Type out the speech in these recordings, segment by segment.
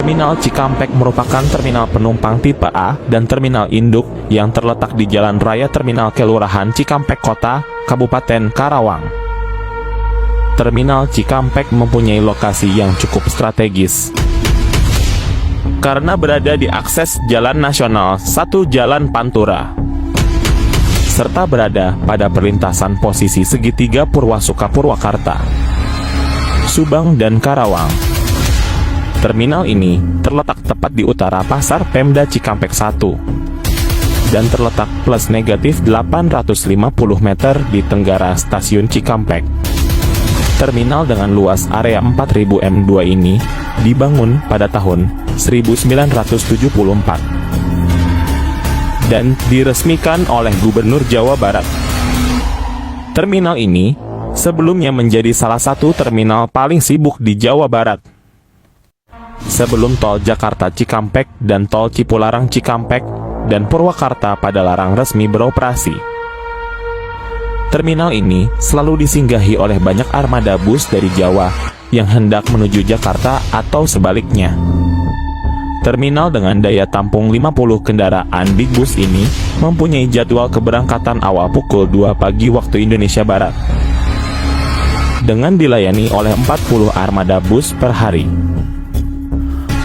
Terminal Cikampek merupakan terminal penumpang tipe A dan terminal induk yang terletak di Jalan Raya Terminal Kelurahan Cikampek Kota, Kabupaten Karawang. Terminal Cikampek mempunyai lokasi yang cukup strategis karena berada di akses Jalan Nasional 1 Jalan Pantura, serta berada pada perlintasan posisi segitiga Purwasuka Purwakarta, Subang dan Karawang. Terminal ini terletak tepat di utara Pasar Pemda Cikampek 1 dan terletak plus negatif 850 meter di tenggara Stasiun Cikampek. Terminal dengan luas area 4000 m2 ini dibangun pada tahun 1974 dan diresmikan oleh Gubernur Jawa Barat. Terminal ini sebelumnya menjadi salah satu terminal paling sibuk di Jawa Barat sebelum tol Jakarta Cikampek dan tol Cipularang Cikampek dan Purwakarta pada larang resmi beroperasi. Terminal ini selalu disinggahi oleh banyak armada bus dari Jawa yang hendak menuju Jakarta atau sebaliknya. Terminal dengan daya tampung 50 kendaraan big bus ini mempunyai jadwal keberangkatan awal pukul 2 pagi waktu Indonesia Barat, dengan dilayani oleh 40 armada bus per hari.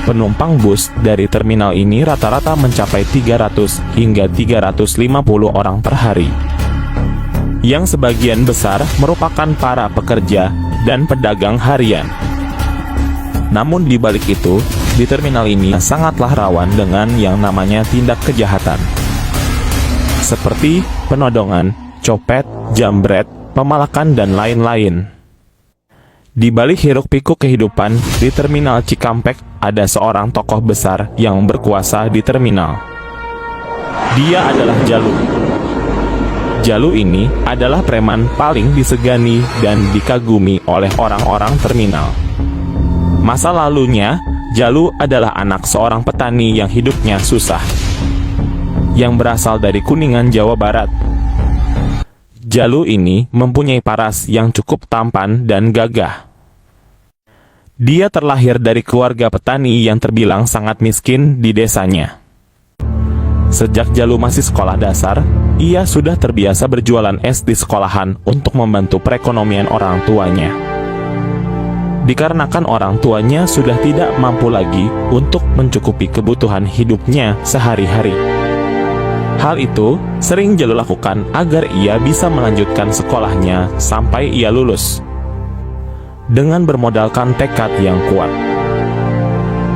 Penumpang bus dari terminal ini rata-rata mencapai 300 hingga 350 orang per hari, yang sebagian besar merupakan para pekerja dan pedagang harian. Namun di balik itu, di terminal ini sangatlah rawan dengan yang namanya tindak kejahatan, seperti penodongan, copet, jambret, pemalakan, dan lain-lain. Di balik hiruk-pikuk kehidupan di terminal Cikampek, ada seorang tokoh besar yang berkuasa di terminal. Dia adalah Jalu. Jalu ini adalah preman paling disegani dan dikagumi oleh orang-orang terminal. Masa lalunya, Jalu adalah anak seorang petani yang hidupnya susah, yang berasal dari Kuningan, Jawa Barat. Jalu ini mempunyai paras yang cukup tampan dan gagah. Dia terlahir dari keluarga petani yang terbilang sangat miskin di desanya. Sejak Jalu masih sekolah dasar, ia sudah terbiasa berjualan es di sekolahan untuk membantu perekonomian orang tuanya. Dikarenakan orang tuanya sudah tidak mampu lagi untuk mencukupi kebutuhan hidupnya sehari-hari. Hal itu sering Jalu lakukan agar ia bisa melanjutkan sekolahnya sampai ia lulus, dengan bermodalkan tekad yang kuat.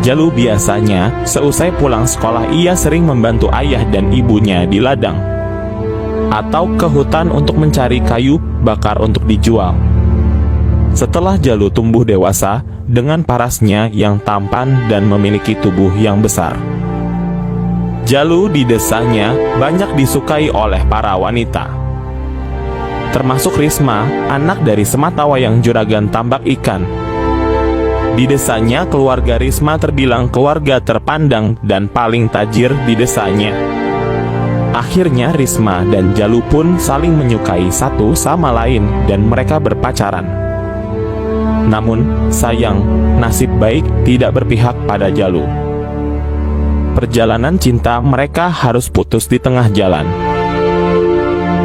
Jalu biasanya seusai pulang sekolah ia sering membantu ayah dan ibunya di ladang atau ke hutan untuk mencari kayu bakar untuk dijual. Setelah Jalu tumbuh dewasa dengan parasnya yang tampan dan memiliki tubuh yang besar, Jalu di desanya banyak disukai oleh para wanita, termasuk Risma, anak dari sematawayang juragan tambak ikan. Di desanya, keluarga Risma terbilang keluarga terpandang dan paling tajir di desanya. Akhirnya Risma dan Jalu pun saling menyukai satu sama lain dan mereka berpacaran. Namun, sayang, nasib baik tidak berpihak pada Jalu. Perjalanan cinta mereka harus putus di tengah jalan,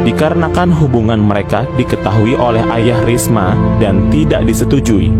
dikarenakan hubungan mereka diketahui oleh ayah Risma dan tidak disetujui.